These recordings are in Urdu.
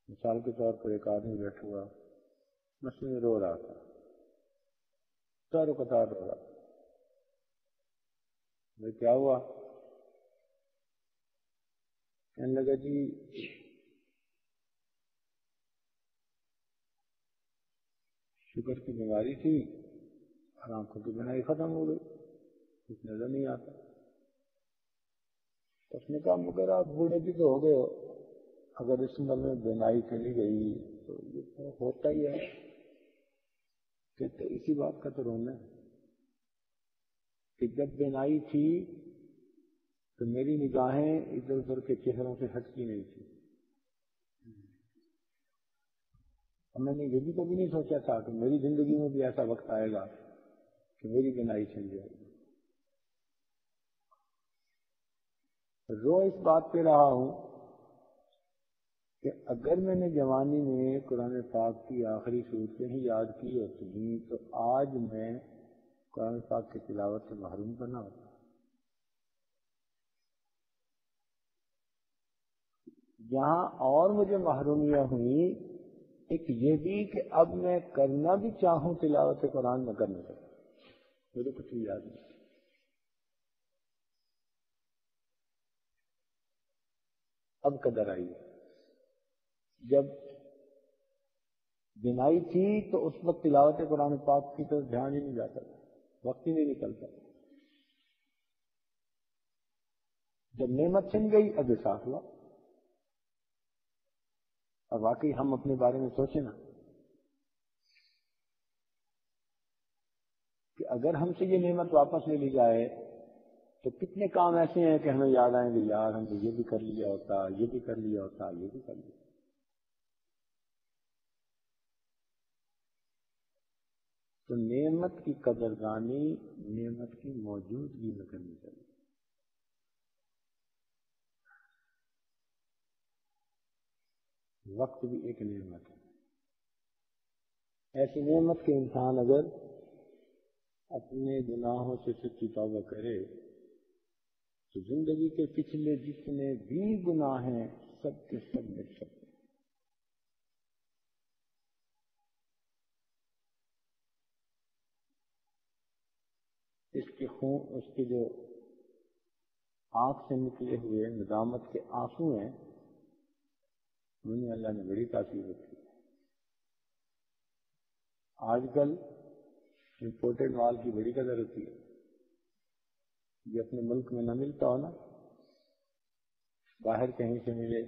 مثال کے طور پر ایک آدمی بیٹھا ہوا مسجد میں رو رہا تھا، چاروں قطار رو رہا تھا. بھائی کیا ہوا؟ کہنے لگا جی شوگر کی بیماری تھی اور آنکھوں کی بینائی ختم ہو گئی، کچھ نظر نہیں آتا. اس نے کہا مگر آپ بوڑھے بھی تو ہو گئے ہو، اگر اس عمر میں بینائی چلی گئی تو یہ تو ہوتا ہی ہے. کہتے اسی بات کا تو رونا ہے کہ جب بینائی تھی تو میری نگاہیں ادھر ادھر کے چہروں سے ہٹتی نہیں تھی. اور میں نے یہ بھی کبھی نہیں سوچا تھا کہ میری زندگی میں بھی ایسا وقت آئے گا کہ میری بینائی چل جائے گی. رو اس بات پہ رہا ہوں کہ اگر میں نے جوانی میں قرآن پاک کی آخری صورتیں ہی یاد کی ہوتی تو آج میں قرآن پاک کی تلاوت سے محروم بنا ہوتا. یہاں اور مجھے محرومیاں ہوئی، ایک یہ بھی کہ اب میں کرنا بھی چاہوں تلاوت قرآن میں کر نہ سکتا، مجھے کچھ بھی یاد نہیں. اب قدر آئی ہے. جب بینائی تھی تو اس وقت تلاوت قرآن پاک کی تو دھیان ہی نہیں جاتا، وقت ہی نہیں نکلتا. جب نعمت چھن گئی اب احساس ہوا. اور واقعی ہم اپنے بارے میں سوچیں نا کہ اگر ہم سے یہ نعمت واپس لے لی جائے تو کتنے کام ایسے ہیں کہ ہمیں یاد آئیں گے یار ہم نے یہ بھی کر لیا ہوتا، یہ بھی کر لیا ہوتا، یہ بھی کر لیا. تو نعمت کی قدردانی نعمت کی موجودگی میں کرنی چاہیے. وقت بھی ایک نعمت ہے، ایسی نعمت کے انسان اگر اپنے گناہوں سے سچی توبہ کرے تو زندگی کے پچھلے جتنے بھی گناہ ہیں سب کے سب مٹ سکتے ہیں. اس کے جو آنکھ سے نکلے ہوئے ندامت کے آنسو ہیں انہیں اللہ نے بڑی تاثیر رکھی. آج کل امپورٹڈ مال کی بڑی قدر ہوتی ہے. یہ اپنے ملک میں نہ ملتا ہو نا، باہر کہیں سے ملے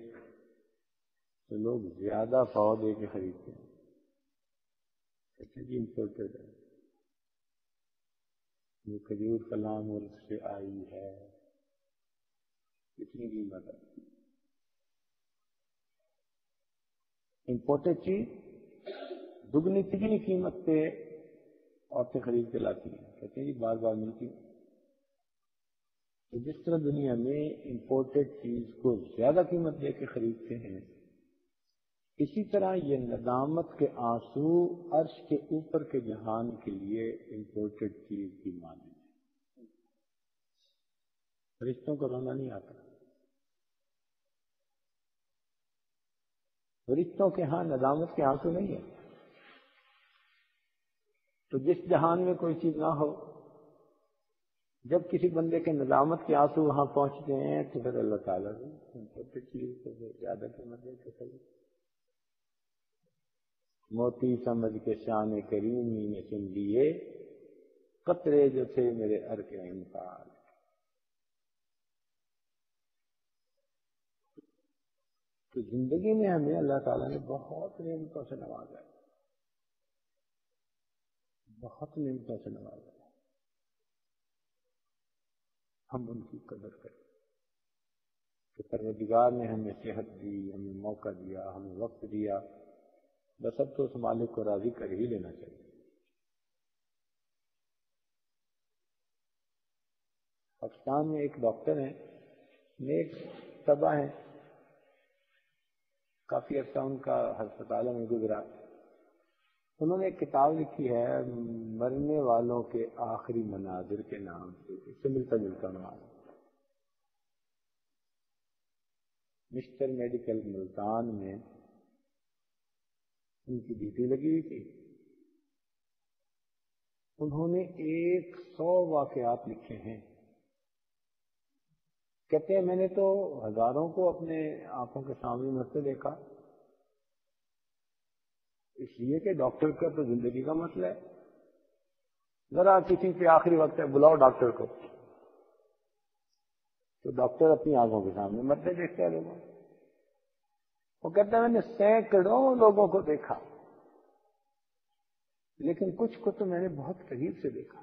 تو لوگ زیادہ پاؤ دے کے خریدتے ہیں. کہتے ہیں جی امپورٹڈ ہے، یہ کھجور فلاں ملک سے آئی ہے، اتنی قیمت ہے. امپورٹڈ چیز دگنی تگنی قیمت پہ عورتیں خرید کے لاتی ہیں. کہتے ہیں جی بار بار ملتی ہے. تو جس طرح دنیا میں امپورٹڈ چیز کو زیادہ قیمت دے کے خریدتے ہیں، اسی طرح یہ ندامت کے آنسو عرش کے اوپر کے جہان کے لیے امپورٹڈ چیز کی مانند ہے. فرشتوں کو رونا نہیں آتا. فرشتوں کے ہاں ندامت کے آنسو نہیں ہے. تو جس جہان میں کوئی چیز نہ ہو، جب کسی بندے کے ندامت کے آنسو وہاں پہنچتے ہیں تو پھر اللہ تعالیٰ نے امپورٹڈ چیز کو زیادہ قیمت دے کے خرید. موتی سمجھ کے شان کریمی نے سن لیے قطرے جو تھے میرے عرق انفعال. تو زندگی میں ہمیں اللہ تعالیٰ نے بہت نعمتوں سے نوازا ہے، بہت نعمتوں سے نوازا ہے. ہم ان کی قدر کریں کہ پروردگار نے ہمیں صحت دی، ہمیں موقع دیا، ہمیں وقت دیا، بس اب تو اس مالک کو راضی کر ہی لینا چاہیے. پاکستان میں ایک ڈاکٹر ہیں، نیک طبع ہیں، کافی عرصہ ان کا ہسپتالوں میں گزرا. انہوں نے ایک کتاب لکھی ہے مرنے والوں کے آخری مناظر کے نام سے، اس سے ملتا جلتا نام، مسٹر میڈیکل ملتان میں ان کی ڈیوٹی لگی ہوئی تھی. انہوں نے 100 واقعات لکھے ہیں. کہتے ہیں میں نے تو ہزاروں کو اپنے آنکھوں کے سامنے مرتے دیکھا، اس لیے کہ ڈاکٹر کا تو زندگی کا مسئلہ ہے. ذرا کسی کے آخری وقت ہے بلاؤ ڈاکٹر کو، تو ڈاکٹر اپنی آنکھوں کے سامنے مرتے دیکھتے ہیں لوگوں. وہ کہتے ہیں میں نے سینکڑوں لوگوں کو دیکھا، لیکن کچھ کو تو میں نے بہت قریب سے دیکھا،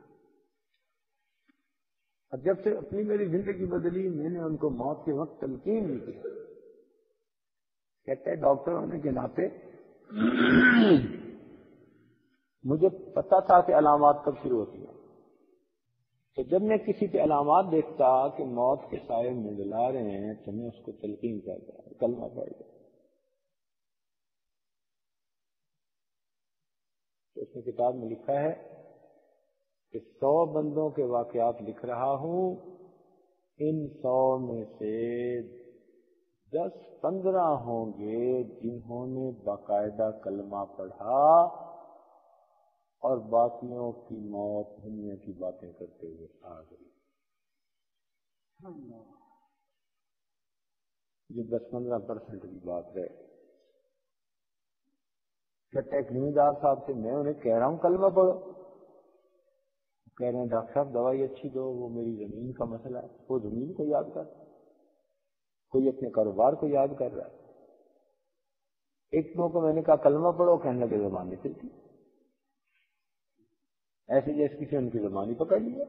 اور جب سے اپنی میری زندگی بدلی میں نے ان کو موت کے وقت تلقین نہیں کی. کہتے ہیں ڈاکٹر ہونے کے ناطے مجھے پتا تھا کہ علامات کب شروع ہوتی ہیں، تو جب میں کسی کے علامات دیکھتا کہ موت کے سائے منڈلا رہے ہیں تو میں اس کو تلقین کرتا، کلمہ پڑھ گیا. تو اس نے کتاب میں لکھا ہے کہ 100 بندوں کے واقعات لکھ رہا ہوں، ان 100 میں سے 10-15 ہوں گے جنہوں نے باقاعدہ کلمہ پڑھا اور باقیوں کی موت دنیا کی باتیں کرتے ہوئے آ گئی. یہ 10-15% کی بات ہے. کہتے ہیں ذمہ صاحب سے میں انہیں کہہ رہا ہوں کلمہ پڑھو، کہہ رہے ہیں ڈاکٹر صاحب دوائی اچھی دو، وہ میری زمین کا مسئلہ ہے. وہ زمین کو یاد کر، کوئی اپنے کاروبار کو یاد کر رہا ہے. ایک موقع میں نے کہا کلمہ پڑھو، کہنے لگے زبان نہیں چلتی، ایسے جیسے کسی ان کی زبان ہی پکڑ لی ہے.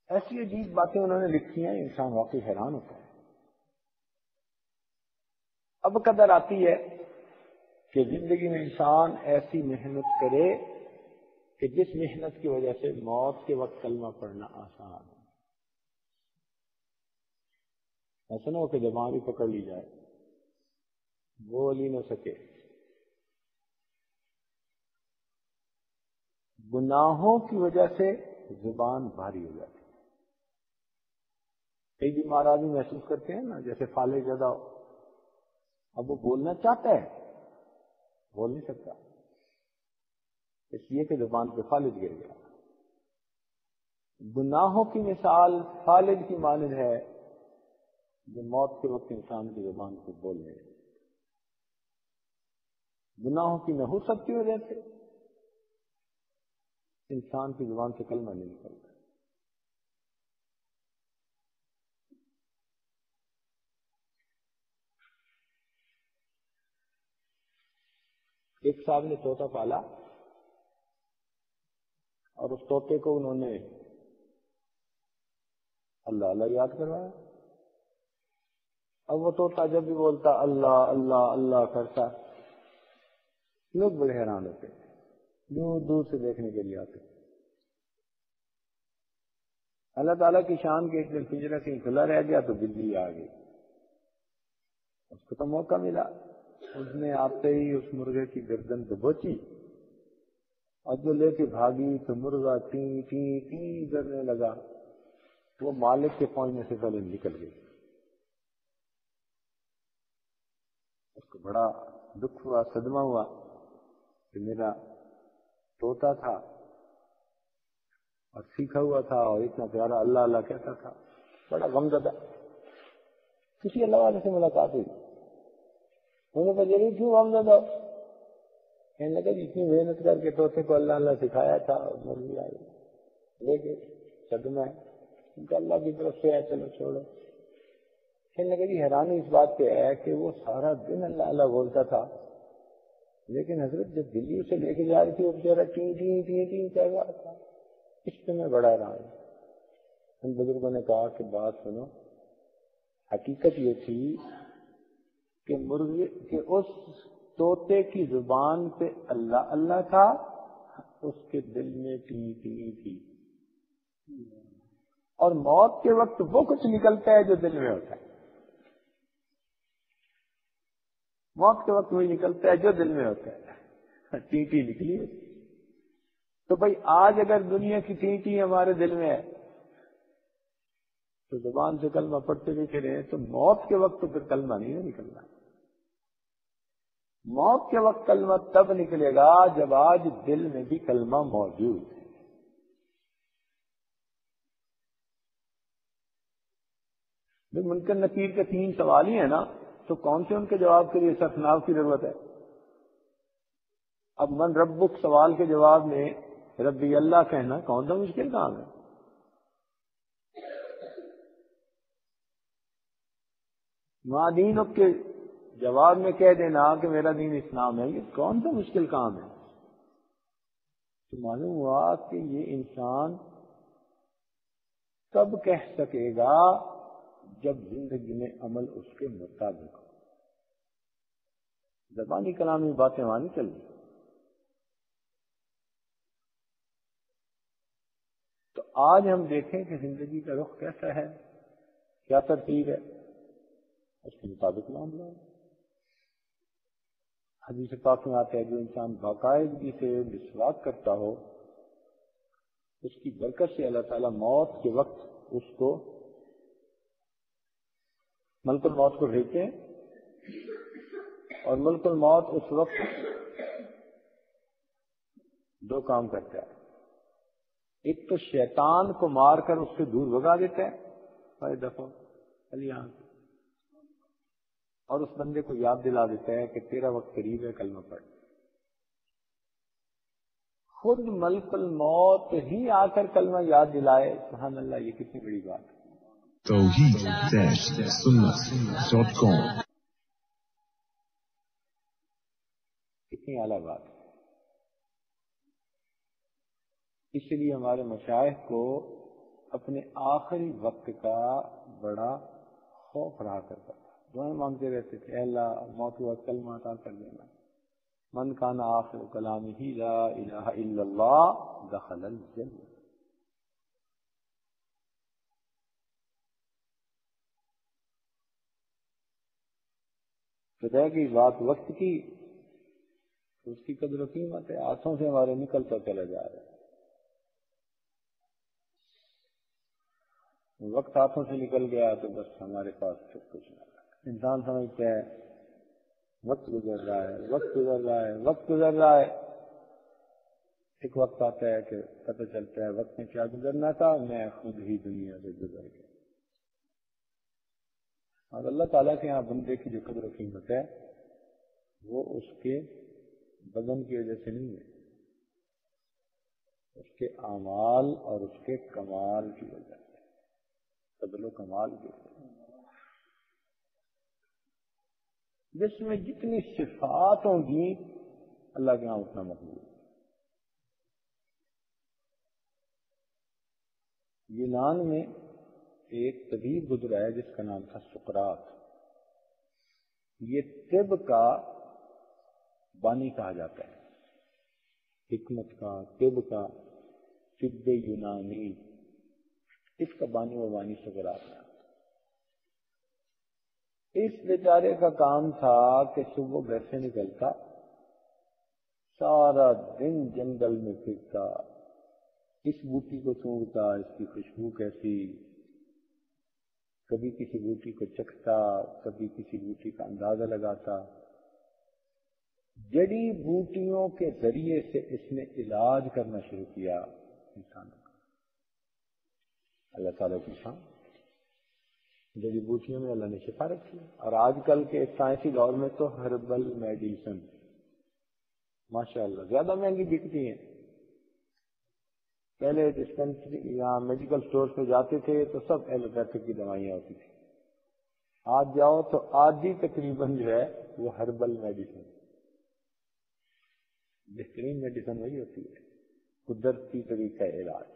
ایسی عجیب باتیں انہوں نے لکھی ہیں، انسان واقعی حیران ہوتا ہے. اب قدر آتی ہے کہ زندگی میں انسان ایسی محنت کرے کہ جس محنت کی وجہ سے موت کے وقت کلمہ پڑھنا آسان ہے. ایسا نہ ہو کہ زبان ہی پکڑ لی جائے، بول ہی نہ سکے. گناہوں کی وجہ سے زبان بھاری ہو جاتی ہے. کئی بیمار آدمی محسوس کرتے ہیں نا جیسے فالج زدہ ہو، اب وہ بولنا چاہتا ہے بول نہیں سکتا، اس لیے کہ زبان پہ فالج گر گیا. گناہوں کی مثال فالج کی مانند ہے جو موت کے وقت انسان کی زبان کو بولنے. گناہوں کی نحوست کی وجہ سے انسان کی زبان سے کلمہ نہیں نکلتا. ایک صاحب نے طوطا پالا اور اس طوطے کو انہوں نے اللہ اللہ یاد کروایا. اب وہ طوطا جب بھی بولتا اللہ اللہ اللہ کرتا، لوگ بڑے حیران ہوتے، دور دور سے دیکھنے کے لیے آتے. اللہ تعالیٰ کی شان کے ایک دن پنجرہ کہیں کھلا رہ گیا تو بلی آ گئی. اس کو تو موقع ملا، اس نے آتے ہی اس مرغے کی گردن دبوچی اور جو لے کے بھاگی تو مرغا ٹی ٹی ٹی کرنے لگا. وہ مالک کے پہنچنے سے پہلے نکل گئی. اس کو بڑا دکھ ہوا، صدمہ ہوا کہ میرا طوطا تھا اور سیکھا ہوا تھا اور اتنا پیارا اللہ اللہ کہتا تھا. بڑا غمزدہ. کسی اللہ والے سے ملاقات ہوئی، انہوں نے ضرور کیوں غمزدہ؟ کہنے لگا اتنی محنت کر کے طوطے کو اللہ اللہ سکھایا تھا اور مرغی آئی لے کے صدمہ ہے ان کا اللہ کی طرف سے ہے، چلو چھوڑو. کہنے لگا جی حیرانی اس بات پہ ہے کہ وہ سارا دن اللہ اللہ بولتا تھا، لیکن حضرت جب دلی اسے لے کے جا رہی تھی وہ بیچارہ ٹی ٹی ٹی ٹی کر رہا تھا. اس پہ میں بڑا حیران ہوں. ان بزرگوں نے کہا کہ بات سنو، حقیقت یہ تھی کہ مرغے کہ اس طوطے کی زبان پہ اللہ اللہ تھا، اس کے دل میں ٹی ٹی تھی. اور موت کے وقت وہ کچھ نکلتا ہے جو دل میں ہوتا ہے. موت کے وقت وہی نکلتا ہے جو دل میں ہوتا ہے. ٹی ٹی نکلی ہے. تو بھائی آج اگر دنیا کی ٹی ٹی ہمارے دل میں ہے تو زبان سے کلمہ پڑھتے بھی پھرے تو موت کے وقت تو پھر کلمہ نہیں نکلنا. موت کے وقت کلمہ تب نکلے گا جب آج دل میں بھی کلمہ موجود ہے. منکر نکیر کے 3 سوال ہی ہیں نا، تو کون سے ان کے جواب کے لیے سرفناو کی ضرورت ہے؟ اب من ربک سوال کے جواب میں ربی اللہ کہنا کون سا مشکل کام ہے؟ ماں دینک کے جواب میں کہہ دینا کہ میرا دین اسلام ہے، یہ کون سا مشکل کام ہے؟ تو معلوم ہوا کہ یہ انسان کب کہہ سکے گا جب زندگی میں عمل اس کے مطابق ہو. زبانی کلامی باتیں وہاں نہیں چل رہی. تو آج ہم دیکھیں کہ زندگی کا رخ کیسا ہے، کیا ترتیب ہے، اس کے مطابق معاملہ ہے. حدیث پاک میں آتا ہے جو انسان باقاعدگی سے مسواک کرتا ہو اس کی برکت سے اللہ تعالیٰ موت کے وقت اس کو ملک الموت کو بھیجتے ہیں، اور ملک الموت اس وقت 2 کام کرتا ہے. ایک تو شیطان کو مار کر اس سے دور بھگا دیتا ہے دفعہ یہاں سے، اور اس بندے کو یاد دلا دیتا ہے کہ تیرا وقت قریب ہے، کلمہ پڑھ. خود ملک الموت ہی آ کر کلمہ یاد دلائے، سبحان اللہ، یہ کتنی بڑی بات ہے. توحید-سنت.com کتنی اعلیٰ بات ہے. اس لیے ہمارے مشائخ کو اپنے آخری وقت کا بڑا خوف رہا کرتا تھا. دعائیں مانگتے رہتے تھے، اے اللہ موت کے وقت کلمہ عطا کر دینا. من کان آخر کلامہ لا الہ الا اللہ دخل الجنہ. خدا کی بات وقت کی، اس کی قدر و قیمت ہے، ہاتھوں سے ہمارے نکلتا چلا جا رہا ہے. وقت ہاتھوں سے نکل گیا تو بس ہمارے پاس سب کچھ نہ رہا. انسان سمجھتا ہے وقت گزر رہا ہے، وقت گزر رہا ہے، وقت گزر رہا ہے. ایک وقت آتا ہے کہ پتہ چلتا ہے وقت میں کیا گزرنا تھا، میں خود ہی دنیا سے گزر گیا. اور اللہ تعالیٰ کے یہاں بندے کی جو قدر و قیمت ہے وہ اس کے بدن کی وجہ سے نہیں ہے، اس کے اعمال اور اس کے کمال کی وجہ سے، فضل و کمال کی وجہ سے. جس میں جتنی صفات ہوں گی اللہ کے یہاں اتنا مقبول. یونان میں ایک طبیب گزرا ہے جس کا نام تھا سقراط. یہ طب کا بانی کہا جاتا ہے، حکمت کا، طب کا، طب یونانی، اس کا بانی و بانی سقراط ہے. اس بیچارے کا کام تھا کہ صبح گھر سے نکلتا، سارا دن جنگل میں پھرتا، اس بوٹی کو سونگھتا، اس کی خوشبو کیسی، کبھی کسی بوٹی کو چکھتا، کبھی کسی بوٹی کا اندازہ لگاتا. جڑی بوٹیوں کے ذریعے سے اس نے علاج کرنا شروع کیا انسانوں کا. اللہ تعالیٰ کی شان، جڑی بوٹیوں میں اللہ نے شفا رکھی. اور آج کل کے سائنسی دور میں تو ہربل میڈیسن ماشاء اللہ زیادہ مہنگی بکتی ہیں. پہلے ڈسپینسری یا میڈیکل اسٹور پہ جاتے تھے تو سب ایلوپیتھک کی دوائیاں ہوتی تھیں. آج جاؤ تو آدھی تقریباً جو ہے وہ ہربل میڈیسن، بہترین میڈیسن وہی ہوتی ہے، قدرتی طریقہ علاج.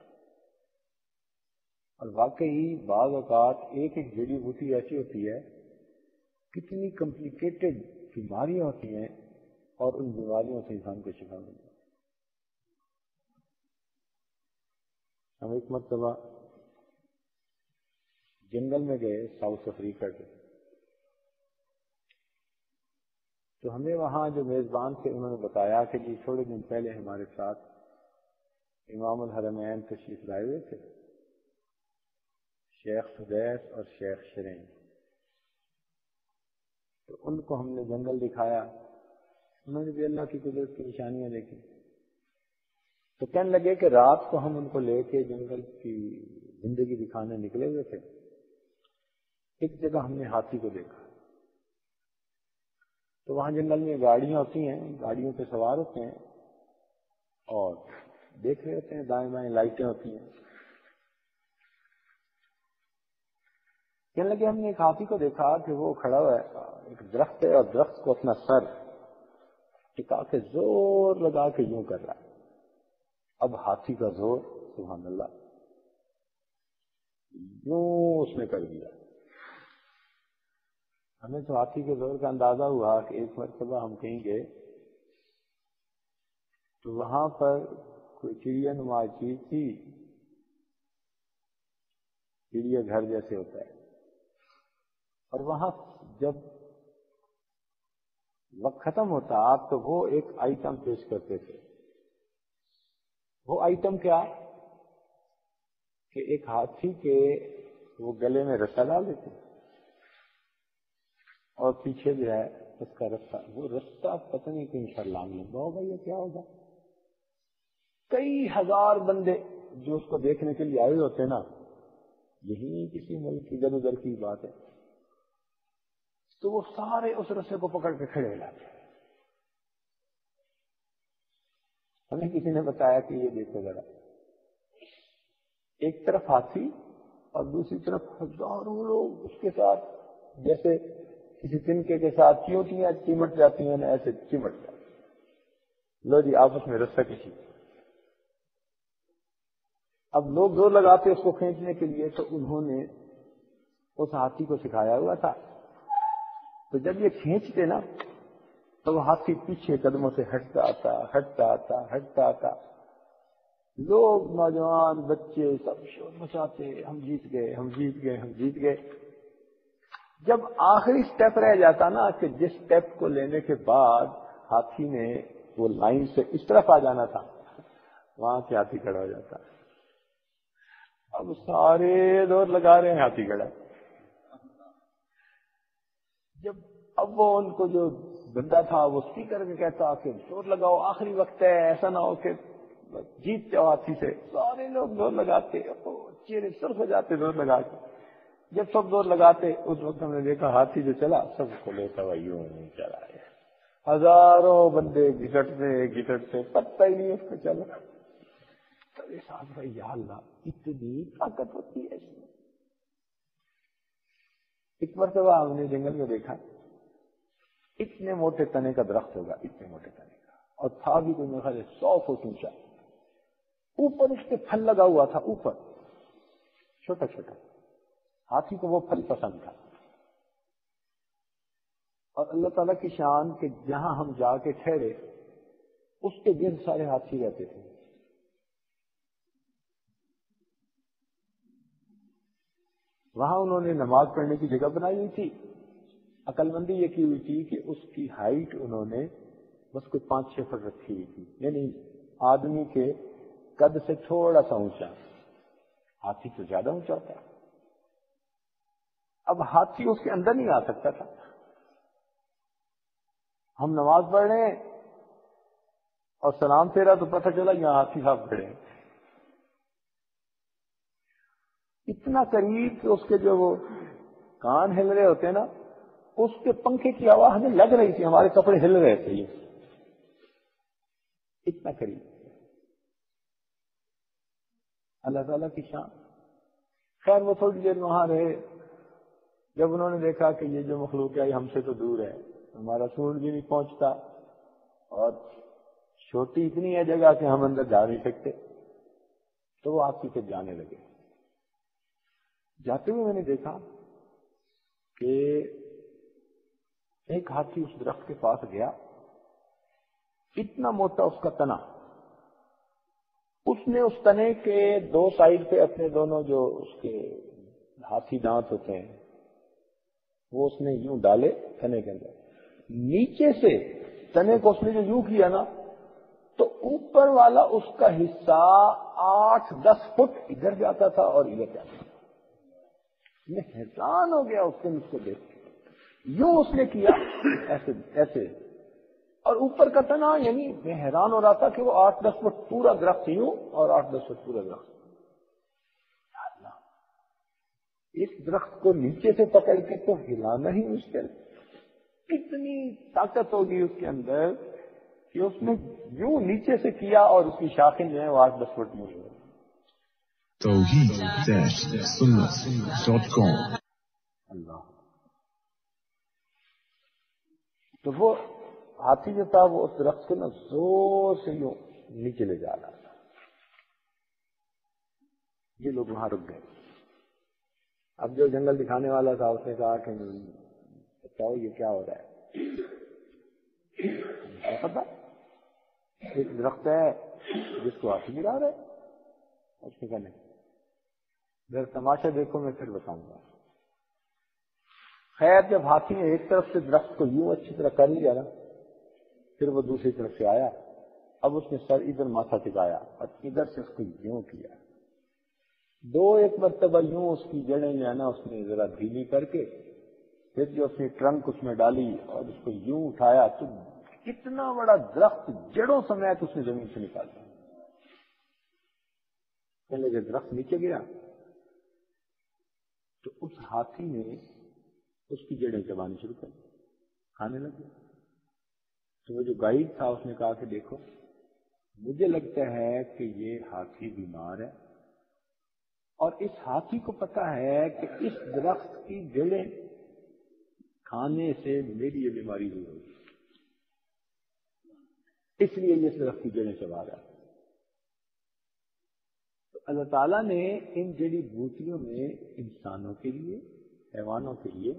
اور واقعی بعض اوقات ایک ایک جڑی بوٹی ایسی ہوتی ہے، کتنی کمپلیکیٹڈ بیماریاں ہوتی ہیں اور ان بیماریوں سے انسان کو شفا ملتی ہے. ہم ایک مرتبہ جنگل میں گئے ساؤتھ افریقہ کے، تو ہمیں وہاں جو میزبان تھے انہوں نے بتایا کہ جی تھوڑے دن پہلے ہمارے ساتھ امام الحرمین تشریف لائے ہوئے تھے، شیخ سدیس اور شیخ شرین. تو ان کو ہم نے جنگل دکھایا انہوں نے بھی اللہ کی قدرت کی نشانیاں دیکھی. تو کہنے لگے کہ رات کو ہم ان کو لے کے جنگل کی زندگی دکھانے نکلے ہوئے تھے. ایک جگہ ہم نے ہاتھی کو دیکھا. تو وہاں جنگل میں گاڑیاں ہوتی ہیں, گاڑیوں پہ سوار ہوتے ہیں اور دیکھ رہے ہوتے ہیں, دائیں بائیں لائٹیں ہوتی ہیں. کہنے لگے ہم نے ایک ہاتھی کو دیکھا کہ وہ کھڑا ہوا ہے ایک درخت ہے اور درخت کو اپنا سر ٹکا کے زور لگا کے یوں کر رہا ہے. اب ہاتھی کا زور سبحان اللہ یوں اس نے کر دیا. ہمیں تو ہاتھی کے زور کا اندازہ ہوا کہ ایک مرتبہ ہم کہیں گے تو وہاں پر کوئی چڑیا نما چیز تھی, چڑیا گھر جیسے ہوتا ہے, اور وہاں جب وقت ختم ہوتا تو وہ ایک آئٹم پیش کرتے تھے. وہ آئٹم کیا کہ ایک ہاتھی کے وہ گلے میں رسا ڈال دیتے اور پیچھے جو ہے اس کا رستہ, وہ رستہ پتہ نہیں کہیں چھلانگ لمبا ہوگا یا کیا ہوگا. کئی ہزار بندے جو اس کو دیکھنے کے لیے آئے ہوتے ہیں نا, یہی کسی ملک کی ادھر ادھر کی بات ہے, تو وہ سارے اس رسے کو پکڑ کے کھڑے ہو جاتے. ہمیں کسی نے بتایا کہ یہ دیکھو ذرا, ایک طرف ہاتھی اور دوسری طرف ہزاروں لوگ اس کے ساتھ, جیسے کسی تنکے کے ساتھ چیونٹیاں چمٹ جاتی ہیں نا, ایسے چمٹ جاتی. لو جی آپس میں رسہ کشی. اب لوگ زور لگاتے اس کو کھینچنے کے لیے, تو انہوں نے اس ہاتھی کو سکھایا ہوا تھا. تو جب یہ کھینچتے نا تو وہ ہاتھی پیچھے قدموں سے ہٹتا آتا. لوگ نوجوان بچے سب شور مچاتے, ہم جیت گئے. جب آخری سٹیپ رہ جاتا نا کہ جس سٹیپ کو لینے کے بعد ہاتھی نے وہ لائن سے اس طرف آ جانا تھا, وہاں سے ہاتھی کھڑا ہو جاتا. اب سارے دور لگا رہے ہیں, ہاتھی کھڑا. جب اب وہ ان کو جو بندہ تھا وہ اسپیکر کے کہتا کہ زور لگاؤ, آخری وقت ہے, ایسا نہ ہو کہ جیت جاؤ ہاتھی سے. سارے لوگ زور لگاتے, چہرے سرخ ہو جاتے زور لگا کے. جب سب زور لگاتے اس وقت ہم نے دیکھا ہاتھی جو چلا سب کو لیتا ہوا یوں نہیں چلا ہے. ہزاروں بندے گھٹتے پتہ ہی نہیں اس کو چلا. یا اللہ اتنی طاقت ہوتی ہے اس میں. ایک مرتبہ ہم نے جنگل میں دیکھا اتنے موٹے تنے کا درخت ہوگا, اتنے موٹے تنے کا, اور تھا بھی کوئی میرے خیال 100 فٹ اونچا. اوپر اس کے پھل لگا ہوا تھا, اوپر چھوٹا چھوٹا. ہاتھی کو وہ پھل پسند تھا. اور اللہ تعالیٰ کی شان کہ جہاں ہم جا کے ٹھہرے اس کے گرد سارے ہاتھی رہتے تھے. وہاں انہوں نے نماز پڑھنے کی جگہ بنائی ہوئی تھی. عقل مندی یہ کی ہوئی تھی کہ اس کی ہائٹ انہوں نے بس کوئی 5-6 فٹ رکھی ہوئی تھی, یعنی آدمی کے قد سے تھوڑا سا اونچا. ہاتھی تو زیادہ اونچا ہوتا ہے. اب ہاتھی اس کے اندر نہیں آ سکتا تھا. ہم نماز پڑھ رہے ہیں اور سلام پھیرا تو پتہ چلا یہاں ہاتھی صاحب کھڑے ہیں. اتنا قریب کہ اس کے جو وہ کان ہل رہے ہوتے ہیں نا, اس کے پنکھے کی آواز ہمیں لگ رہی تھی, ہمارے کپڑے ہل رہے تھے. یہ اتنا قریب. اللہ تعالیٰ کی شان. خیر وہ تھوڑی دیر وہاں رہے. جب انہوں نے دیکھا کہ یہ جو مخلوق ہے یہ ہم سے تو دور ہے, ہمارا سونڈ بھی نہیں پہنچتا, اور چھوٹی اتنی ہے جگہ کہ ہم اندر جا نہیں سکتے, تو وہ آپ سے جانے لگے. جاتے ہوئے میں نے دیکھا کہ ایک ہاتھی اس درخت کے پاس گیا, اتنا موٹا اس کا تنا. اس نے اس تنے کے 2 سائڈ پہ اپنے دونوں جو اس کے ہاتھی دانت ہوتے ہیں وہ اس نے یوں ڈالے تنے کے اندر. نیچے سے تنے کو اس نے جو یوں کیا نا, تو اوپر والا اس کا حصہ 8-10 فٹ ادھر جاتا تھا اور ادھر جاتا تھا. میں حیران ہو گیا اس دن اس کو دیکھ کے. یوں اس نے کیا ایسے ایسے, اور اوپر کا تنا، یعنی میں حیران ہو رہا تھا کہ وہ 8-10 فٹ پورا درخت یوں اور 8-10 فٹ پورا درخت. اس درخت کو نیچے سے پکڑ کے تو ہلانا ہی مشکل. کتنی طاقت ہوگی اس کے اندر کہ اس نے یوں نیچے سے کیا اور اس کی شاخیں جو ہیں وہ 8-10 فٹ میں ہوئی. توحید-sunnah.com. اللہ. تو وہ ہاتھی جو تھا وہ اس درخت کو نا زور سے یوں نیچے لے جا رہا تھا. یہ لوگ وہاں رک گئے. اب جو جنگل دکھانے والا تھا اس نے کہا کہ بتاؤ یہ کیا ہو رہا ہے؟ کیا پتا، ایک درخت ہے جس کو ہاتھی گرا رہا ہے. اس نے کہا نہیں، ذرا تماشا دیکھو میں پھر بتاؤں گا. خیر جب ہاتھی نے ایک طرف سے درخت کو یوں اچھی طرح کر لیا نا، پھر وہ دوسری طرف سے آیا. اب اس نے سر ادھر ماتھا ٹکایا اور ادھر سے اس کو یوں کیا. ایک مرتبہ یوں اس کی جڑیں جو ہے نا اس نے ذرا ڈھیلی کر کے پھر جو اپنی ٹرنک اس میں ڈالی اور اس کو یوں اٹھایا تو کتنا بڑا درخت جڑوں سمیت اس نے زمین سے نکال دیا. پہلے جب درخت نیچے گیا تو اس ہاتھی نے اس کی جڑیں چبانی شروع کر دی، کھانے لگے. تو وہ جو گائیڈ تھا اس نے کہا کہ دیکھو مجھے لگتا ہے کہ یہ ہاتھی بیمار ہے اور اس ہاتھی کو پتا ہے کہ اس درخت کی جڑیں کھانے سے میری یہ بیماری دور ہوگی، اس لیے یہ اس درخت کی جڑیں چبا رہا ہے. تو اللہ تعالیٰ نے ان جڑی بوٹیوں میں انسانوں کے لیے، حیوانوں کے لیے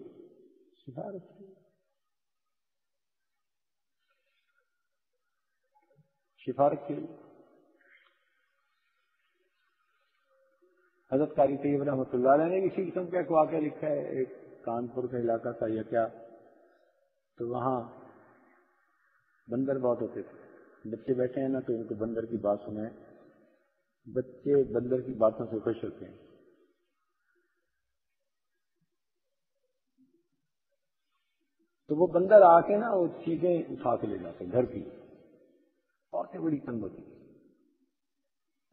شفا رکھی ہے. شفا رکھی ہے. حضرت قاری طیب رحمۃ اللہ علیہ نے اسی قسم کا ایک واقعہ لکھا ہے. ایک کانپور کا علاقہ تھا یا کیا، تو وہاں بندر بہت ہوتے تھے. بچے بیٹھے ہیں نا تو ان کو بندر کی بات سنیں، بچے بندر کی باتوں سے خوش ہوتے ہیں. تو وہ بندر آ کے نا وہ چیزیں اٹھا کے لے جاتے گھر کی، بہت ہی بڑی تنگ ہوتی ہے.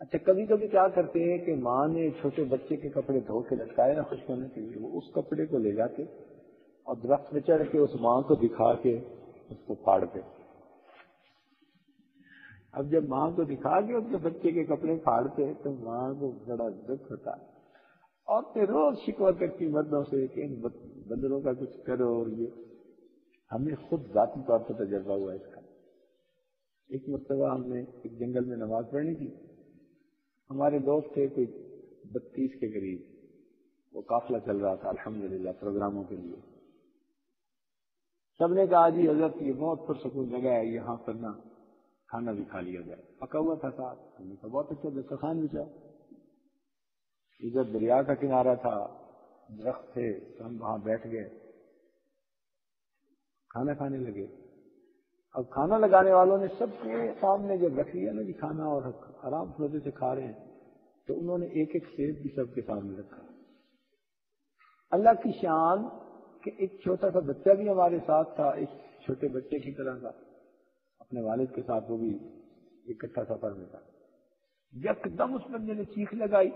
اچھا کبھی کبھی کیا کرتے ہیں کہ ماں نے چھوٹے بچے کے کپڑے دھو کے لٹکائے نا خشک ہونے کے لیے، وہ اس کپڑے کو لے جاتے اور درخت پہ چڑھ کے اس ماں کو دکھا کے اس کو پھاڑتے. اب جب ماں کو دکھا کے اس کے بچے کے کپڑے پھاڑتے تو ماں کو بڑا دکھ ہوتا اور پھر روز شکوہ کرتی مردوں سے کہ ان بندروں کا کچھ کرو. اور یہ ہمیں خود ذاتی طور پر تجربہ ہوا اس کا. ایک مرتبہ ہم نے ایک جنگل میں نماز پڑھنی تھی. ہمارے دوست تھے کوئی 32 کے قریب، وہ قافلہ چل رہا تھا الحمدللہ پروگراموں کے لیے. سب نے کہا جی حضرت یہ بہت پرسکون جگہ ہے، یہاں پر نا کھانا بھی کھا لیا جائے. پکا ہوا تھا ساتھ. ہم نے کہا بہت اچھا دسترخوان بھی چاہو. ادھر دریا کا کنارہ تھا، درخت تھے، تو ہم وہاں بیٹھ گئے، کھانا کھانے لگے. اب کھانا لگانے والوں نے سب کے سامنے جب رکھ لیا نا جی کھانا اور آرام سے سے کھا رہے ہیں، تو انہوں نے ایک ایک سیب بھی سب کے سامنے رکھا. اللہ کی شان کہ ایک چھوٹا سا بچہ بھی ہمارے ساتھ تھا، ایک چھوٹے بچے کی طرح کا، اپنے والد کے ساتھ وہ بھی اکٹھا سفر میں تھا. یکدم اس بندے نے چیخ لگائی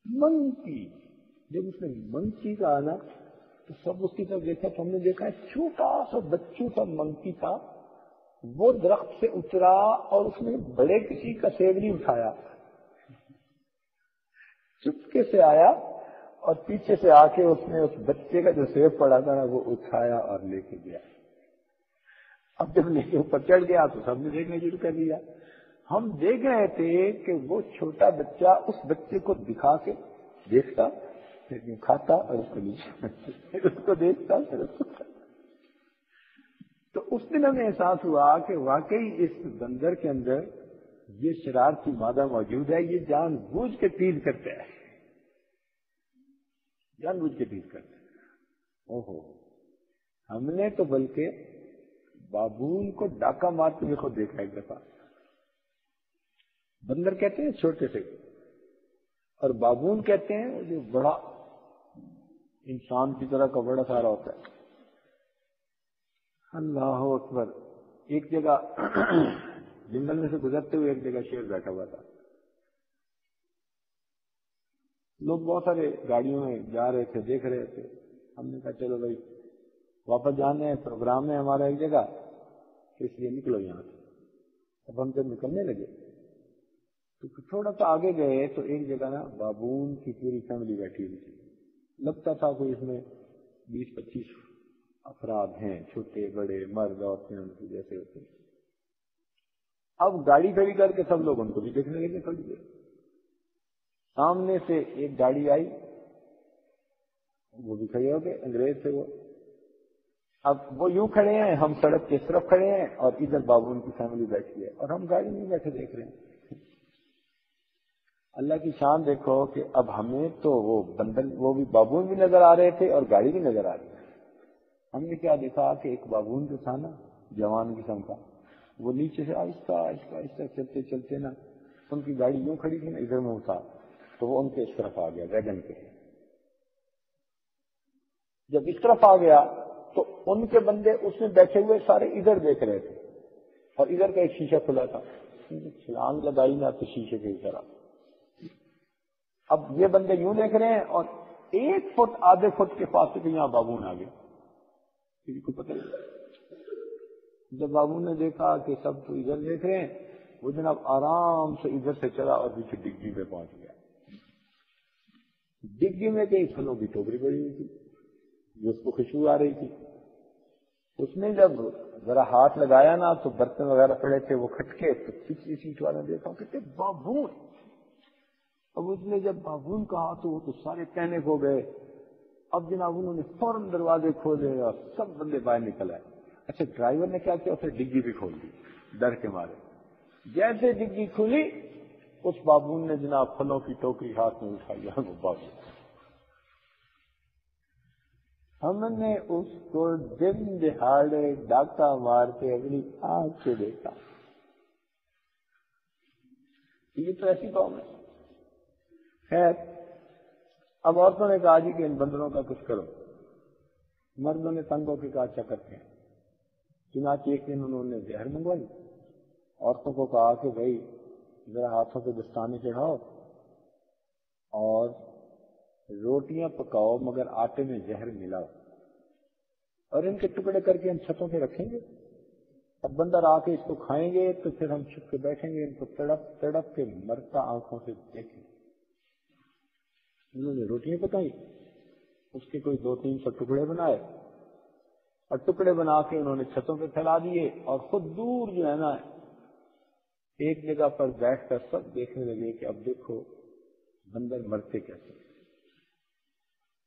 منکی. جب اس نے منکی کہا نا تو سب اس کی طرف دیکھا تو ہم نے دیکھا چھوٹا سا بچوں کا منکی تھا. وہ درخت سے اترا اور اس نے بڑے کسی کا سیب نہیں اٹھایا، چپکے سے آیا اور پیچھے سے آ کے اس نے اس بچے کا جو سیب پڑا تھا نا وہ اٹھایا اور لے کے گیا. اب جب لے کے اوپر چڑھ گیا تو سب نے دیکھنا شروع کر دیا. ہم دیکھ رہے تھے کہ وہ چھوٹا بچہ اس بچے کو دکھا کے دیکھتا، پھر کھاتا اور اس کو نیچے پھر اس کو دیکھتا پھر اس کو کھاتا. تو اس دن ہمیں احساس ہوا کہ واقعی اس بندر کے اندر یہ شرارتی مادہ موجود ہے. یہ جان بوجھ کے تیز کرتا ہے، جان بوجھ کے تیز کرتا ہے. اوہو، ہم نے تو بلکہ بابون کو ڈاکہ مارتے ہوئے خود دیکھا ایک دفعہ. بندر کہتے ہیں چھوٹے سے اور بابون کہتے ہیں جو بڑا انسان کی طرح کا بڑا سارا ہوتا ہے. اللہ اکبر. ایک جگہ جنگل میں سے گزرتے ہوئے ایک جگہ شیر بیٹھا ہوا تھا. لوگ بہت سارے گاڑیوں میں جا رہے تھے, دیکھ رہے تھے. ہم نے کہا چلو بھائی واپس جانے ہیں, پروگرام ہے ہمارا ایک جگہ, تو اس لیے نکلو یہاں سے. اب ہم جب نکلنے لگے تو تھوڑا سا آگے گئے تو ایک جگہ نا بابون کی پوری فیملی بیٹھی ہوئی تھی. لگتا تھا کوئی اس میں 20-25 افراد ہیں, چھوٹے بڑے مرد عورتیں ان کے جیسے ہوتے ہیں. اب گاڑی کھڑی کر کے سب لوگ ان کو بھی دیکھنے لگے. تھوڑی دیر سامنے سے ایک گاڑی آئی, وہ بھی کھڑے ہو گئے, انگریز تھے وہ. اب وہ یوں کھڑے ہیں, ہم سڑک کے طرف کھڑے ہیں اور ادھر بابون کی فیملی بیٹھی ہے اور ہم گاڑی میں بیٹھے دیکھ رہے ہیں. اللہ کی شان دیکھو کہ اب ہمیں تو وہ بندر, وہ بھی بابون بھی نظر آ رہے تھے اور گاڑی بھی نظر آ رہی تھی. ہم نے کیا دیکھا کہ ایک بابون جو تھا نا جوان قسم کا, وہ نیچے سے آہستہ آہستہ آہستہ چلتے چلتے نا, ان کی گاڑی یوں کھڑی تھی نا, ادھر میں اٹھا تو وہ ان کے اس طرف آ گیا ویگن کے. جب اس طرف آ گیا تو ان کے بندے اس میں بیٹھے ہوئے سارے ادھر دیکھ رہے تھے اور ادھر کا ایک شیشہ کھلا تھا. چھلانگ لگائی نا تو شیشے کے طرح. اب یہ بندے یوں دیکھ رہے ہیں اور 1 فٹ آدھے فٹ کے پاس سے یہاں بابون آ گیا. کسی کو پتہ نہیں. جب بابون نے دیکھا کہ سب تو ادھر دیکھ رہے ہیں, وہ جناب آرام سے ادھر سے چلا اور پیچھے ڈگی میں پہنچ گیا. ڈگی میں کئی پھلوں کی ٹوکری پڑی ہوئی تھی جو اس کو خوشبو آ رہی تھی. اس نے جب ذرا ہاتھ لگایا نا تو برتن وغیرہ پڑے تھے وہ کھٹکے, تو پچھلی سیٹ والے نے دیکھا کہتے بابون. اب اس نے جب بابون کہا تو وہ تو سارے پینک ہو گئے. اب جناب انہوں نے فوراً دروازے کھولے اور سب بندے باہر نکل آئے. اچھا ڈرائیور نے کیا کیا, اسے ڈگی بھی کھول دی ڈر کے مارے. جیسے ڈگی کھلی اس بابون نے جناب پھلوں کی ٹوکری ہاتھ میں اٹھائی. وہ بابون, ہم نے اس کو دن دہاڑے ڈاکہ مار کے اپنی آنکھ سے دیکھا. یہ تو ایسی قوم ہے. خیر اب عورتوں نے کہا جی کہ ان بندروں کا کچھ کرو. مردوں نے تنگ ہو کے کہا اچھا کرتے ہیں. چنانچہ ایک دن انہوں نے زہر منگوائی. عورتوں کو کہا کہ بھائی ذرا ہاتھوں پہ دستانے چڑھاؤ اور روٹیاں پکاؤ مگر آٹے میں زہر ملاؤ اور ان کے ٹکڑے کر کے ہم چھتوں پہ رکھیں گے. اب بندر آ کے اس کو کھائیں گے تو پھر ہم چھپ کے بیٹھیں گے, ان کو تڑپ تڑپ کے مرتا آنکھوں سے دیکھیں. انہوں نے روٹیاں پکائی, اس کے کوئی 200-300 ٹکڑے بنائے اور ٹکڑے بنا کے انہوں نے چھتوں پہ پھیلا دیے اور خود دور جو ہے نا ایک جگہ پر بیٹھ کر سب دیکھنے لگے کہ اب دیکھو بندر مرتے کیسے.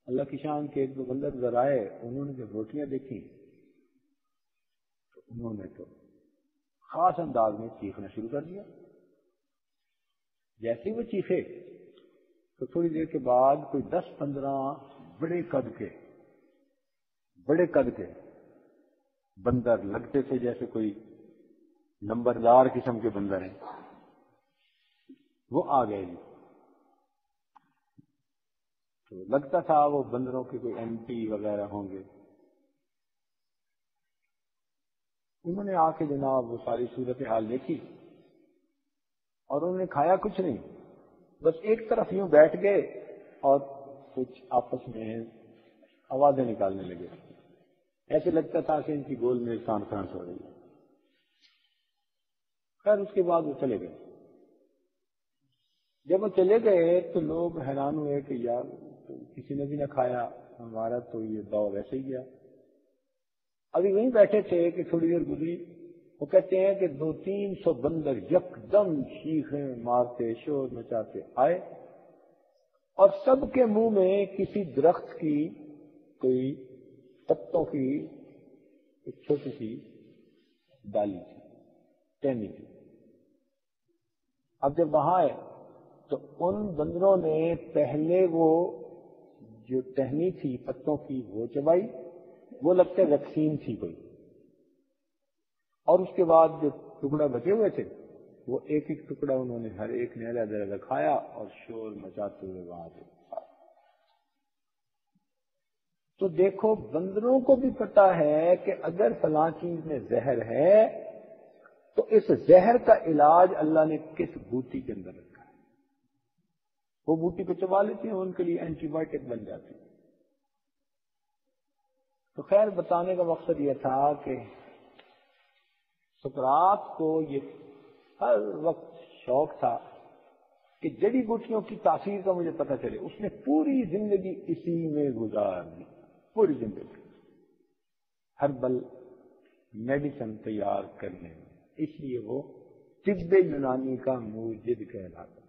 اللہ کی شان کے ایک دو بندر نظر آئے, انہوں نے جب روٹیاں دیکھی تو انہوں نے تو خاص انداز میں چیخنا شروع کر دیا. جیسے وہ چیخے تو تھوڑی دیر کے بعد کوئی 10-15 بڑے قد کے بندر لگتے تھے جیسے کوئی نمبردار قسم کے بندر ہیں, وہ آ گئے. جی تو لگتا تھا وہ بندروں کے کوئی MP وغیرہ ہوں گے. انہوں نے آ کے جناب وہ ساری صورتحال دیکھی اور انہوں نے کھایا کچھ نہیں, بس ایک طرف یوں بیٹھ گئے اور کچھ آپس میں آوازیں نکالنے لگے. ایسے لگتا تھا کہ ان کی گول میں کانفرنس ہو رہی ہے. خیر اس کے بعد وہ چلے گئے. جب وہ چلے گئے تو لوگ حیران ہوئے کہ یار کسی نے بھی نہ کھایا, ہمارا تو یہ دور ایسے ہی گیا. ابھی وہیں بیٹھے تھے کہ تھوڑی دیر گزری, وہ کہتے ہیں کہ 200-300 بندر یکدم چیخیں مارتے شور مچاتے آئے اور سب کے منہ میں کسی درخت کی کوئی پتوں کی ایک چھوٹی سی ڈالی تھی, ٹہنی تھی. اب جب وہاں آئے تو ان بندروں نے پہلے وہ جو ٹہنی تھی پتوں کی وہ چبائی, وہ لگتے ویکسین تھی کوئی, اور اس کے بعد جو ٹکڑا بچے ہوئے تھے وہ ایک ایک ٹکڑا انہوں نے ہر ایک نے علیحدہ کھایا اور شور مچاتے ہوئے وہاں سے. تو دیکھو بندروں کو بھی پتا ہے کہ اگر فلاں چیز میں زہر ہے تو اس زہر کا علاج اللہ نے کس بوٹی کے اندر رکھا ہے، وہ بوٹی کو چبا لیتے ہیں، ان کے لیے اینٹی بایوٹک بن جاتی ہے۔ تو خیر بتانے کا مقصد یہ تھا کہ سقراط کو یہ ہر وقت شوق تھا کہ جڑی بوٹیوں کی تاثیر کا مجھے پتہ چلے۔ اس نے پوری زندگی اسی میں گزار دی، پوری زندگی ہربل میڈیسن تیار کرنے میں، اس لیے وہ طب یونانی کا موجد کہلاتا ہے۔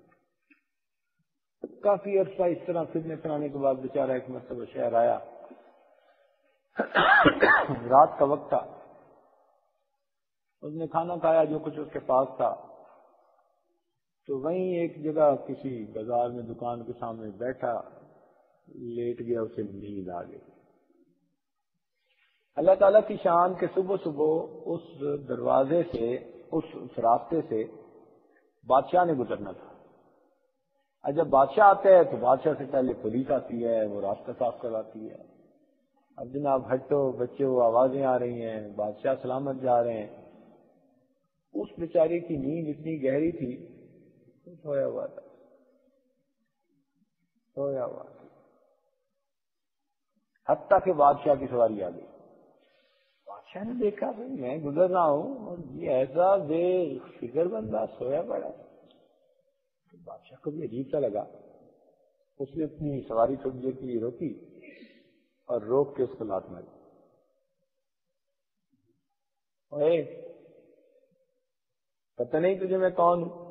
کافی عرصہ اس طرح پھرنے پھرانے کے بعد بیچارہ ایک مرتبہ شہر آیا، رات کا وقت تھا، اس نے کھانا کھایا جو کچھ اس کے پاس تھا، تو وہیں ایک جگہ کسی بازار میں دکان کے سامنے بیٹھا، لیٹ گیا، اسے نیند آ گئی۔ اللہ تعالیٰ کی شان کے صبح صبح اس دروازے سے، اس راستے سے بادشاہ نے گزرنا تھا۔ اور جب بادشاہ آتا ہے تو بادشاہ سے پہلے پولیس آتی ہے، وہ راستہ صاف کرواتی ہے۔ اب جناب ہٹو بچے، وہ آوازیں آ رہی ہیں، بادشاہ سلامت جا رہے ہیں۔ اس بیچارے کی نیند اتنی گہری تھی، سویا ہوا تھا، سویا ہوا تھا، حتیٰ کہ بادشاہ کی سواری آ گئی۔ بادشاہ نے دیکھا بھائی میں گزر رہا ہوں اور یہ ایسا بے فکر بندہ سویا پڑا۔ تو بادشاہ کو بھی عجیب سا لگا، اس نے اپنی سواری تھوڑی دیر کے لیے روکی اور روک کے اس کو لات ماری۔ اوے پتہ نہیں تجھے میں کون ہوں؟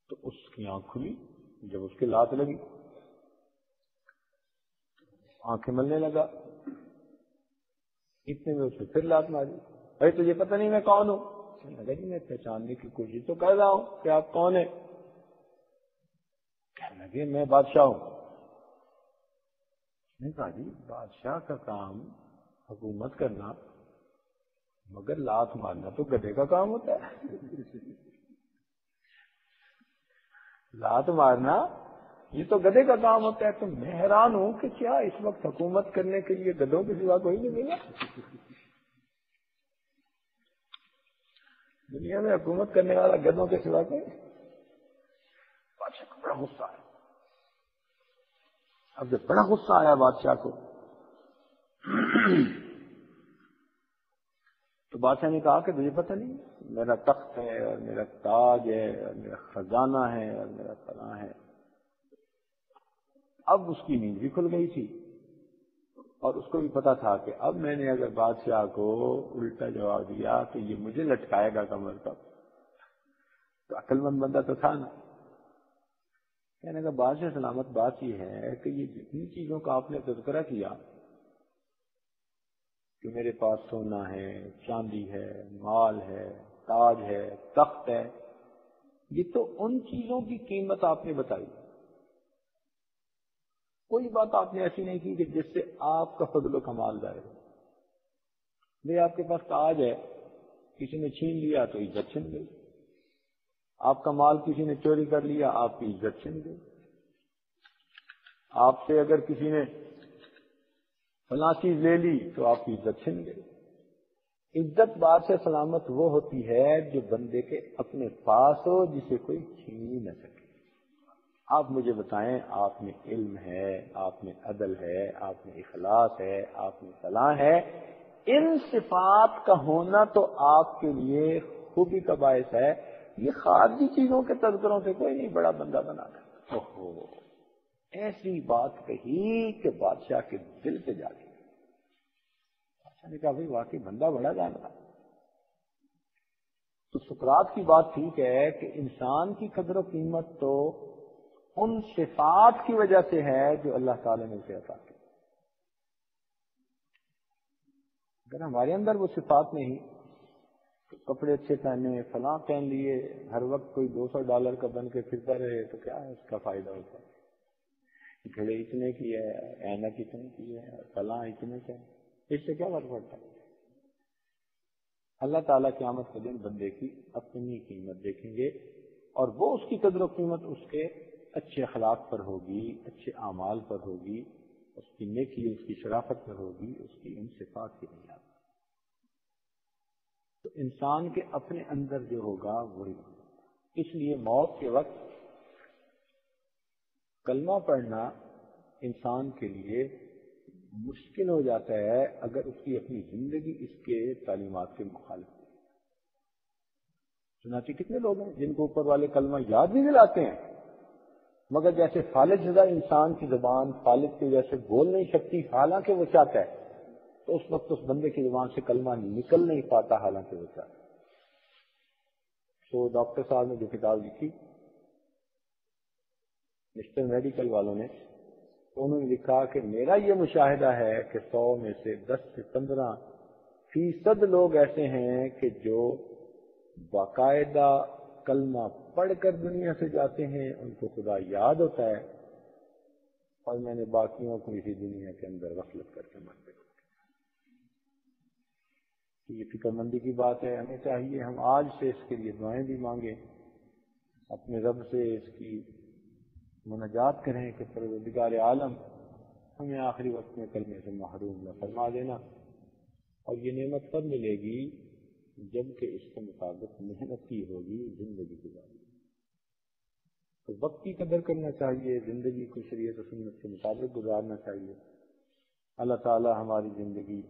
تو اس کی آنکھ کھلی، جب اس کے لات لگی آنکھیں ملنے لگا، اتنے میں اس نے پھر لات ماری۔ بھائی تجھے پتہ نہیں میں کون ہوں؟ لگا جی میں پہچاننے کی کوشش تو کر رہا ہوں کہ آپ کون ہیں۔ کہنے لگے میں بادشاہ ہوں۔ نے کہا جی بادشاہ کا کام حکومت کرنا، مگر لات مارنا تو گدھے کا کام ہوتا ہے۔ لات مارنا یہ تو گدھے کا کام ہوتا ہے۔ تو میں حیران ہوں کہ کیا اس وقت حکومت کرنے کے لیے گدھوں کے سوا کوئی نہیں ملا؟ دنیا میں حکومت کرنے والا گدھوں کے سوا کوئی؟ بادشاہ کو بڑا غصہ آیا۔ اب جب بڑا غصہ آیا بادشاہ کو تو بادشاہ نے کہا کہ تجھے پتہ نہیں میرا تخت ہے اور میرا تاج ہے اور میرا خزانہ ہے اور میرا فلاں ہے۔ اب اس کی نیند بھی کھل گئی تھی اور اس کو بھی پتا تھا کہ اب میں نے اگر بادشاہ کو الٹا جواب دیا تو یہ مجھے لٹکائے گا کمر پر۔ تو عقل مند بندہ تو تھا نا، کہنے کا بادشاہ سلامت بات یہ ہے کہ یہ جتنی چیزوں کا آپ نے تذکرہ کیا کہ میرے پاس سونا ہے، چاندی ہے، مال ہے، تاج ہے، تخت ہے، یہ تو ان چیزوں کی قیمت آپ نے بتائی، کوئی بات آپ نے ایسی نہیں کی کہ جس سے آپ کا فضل و کمال ظاہر ہو۔ بھئی آپ کے پاس تاج ہے، کسی نے چھین لیا تو عزت چھن گئی، آپ کا مال کسی نے چوری کر لیا آپ کی عزت چھن گئی، آپ سے اگر کسی نے فلاں چیز لے لی تو آپ کی عزت چھن گئی۔ عزت بات سے سلامت وہ ہوتی ہے جو بندے کے اپنے پاس ہو، جسے کوئی چھین ہی نہ سکے۔ آپ مجھے بتائیں، آپ میں علم ہے، آپ میں عدل ہے، آپ میں اخلاص ہے، آپ میں صلاح ہے، ان صفات کا ہونا تو آپ کے لیے خوبی کا باعث ہے۔ یہ خارجی چیزوں کے تذکروں سے کوئی نہیں بڑا بندہ بنا کر۔ اوہو، ایسی بات کہی کہ بادشاہ کے دل پہ جا کے بادشاہ نے کہا بھائی واقعی بندہ بڑا جان رہا۔ تو سقراط کی بات ٹھیک ہے کہ انسان کی قدر و قیمت تو ان صفات کی وجہ سے ہے جو اللہ تعالی نے اسے عطا کی۔ اگر ہمارے اندر وہ صفات نہیں، کپڑے اچھے پہنے، فلاں پہن لیے، ہر وقت کوئی $200 کا بن کے پھرتا رہے تو کیا ہے اس کا فائدہ ہوتا ہے؟ گھڑے اتنے کی ہے، اینک اتنے کی ہے، فلاں اتنے کا ہے، اس سے کیا فرق پڑتا ہے؟ اللہ تعالیٰ قیامت کے دن بندے کی اپنی قیمت دیکھیں گے اور وہ اس کی قدر و قیمت اس کے اچھے اخلاق پر ہوگی، اچھے اعمال پر ہوگی، اس کی نیکی، اس کی شرافت پر ہوگی، اس کی ان صفات کی بنیاد پر۔ تو انسان کے اپنے اندر جو ہوگا وہی ہوگا۔ اس لیے موت کے وقت کلمہ پڑھنا انسان کے لیے مشکل ہو جاتا ہے اگر اس کی اپنی زندگی اس کے تعلیمات کے مخالف ہے۔ چنانچہ کتنے لوگ ہیں جن کو اوپر والے کلمہ یاد بھی دلاتے ہیں، مگر جیسے فالج شدہ انسان کی زبان فالج کی وجہ سے بول نہیں سکتی حالانکہ وہ چاہتا ہے، تو اس وقت اس بندے کی زبان سے کلمہ نکل نہیں پاتا حالانکہ وہ چاہتا ہے۔ تو ڈاکٹر صاحب نے جو کتاب لکھی مسٹر میڈیکل والوں نے، تو انہوں نے لکھا کہ میرا یہ مشاہدہ ہے کہ 100 میں سے 10 سے 15% لوگ ایسے ہیں کہ جو باقاعدہ کلمہ پڑھ کر دنیا سے جاتے ہیں، ان کو خدا یاد ہوتا ہے، اور میں نے باقیوں کو اسی دنیا کے اندر غفلت کر کے مرتے ہیں۔ یہ فکر مندی کی بات ہے، ہمیں چاہیے ہم آج سے اس کے لیے دعائیں بھی مانگیں، اپنے رب سے اس کی مناجات کریں کہ پروردگار عالم ہمیں آخری وقت میں کلمے سے محروم نہ فرما دینا، اور یہ نعمت کب ملے گی جبکہ اس کے مطابق محنت کی ہوگی، زندگی گزاری۔ تو وقت کی قدر کرنا چاہیے، زندگی کو شریعت و سنت کے مطابق گزارنا چاہیے۔ اللہ تعالی ہماری زندگی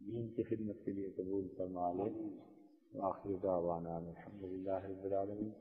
دین کی خدمت کے لیے قبول فرما لے۔ آخر دعوانا الحمدللہ رب العالمین۔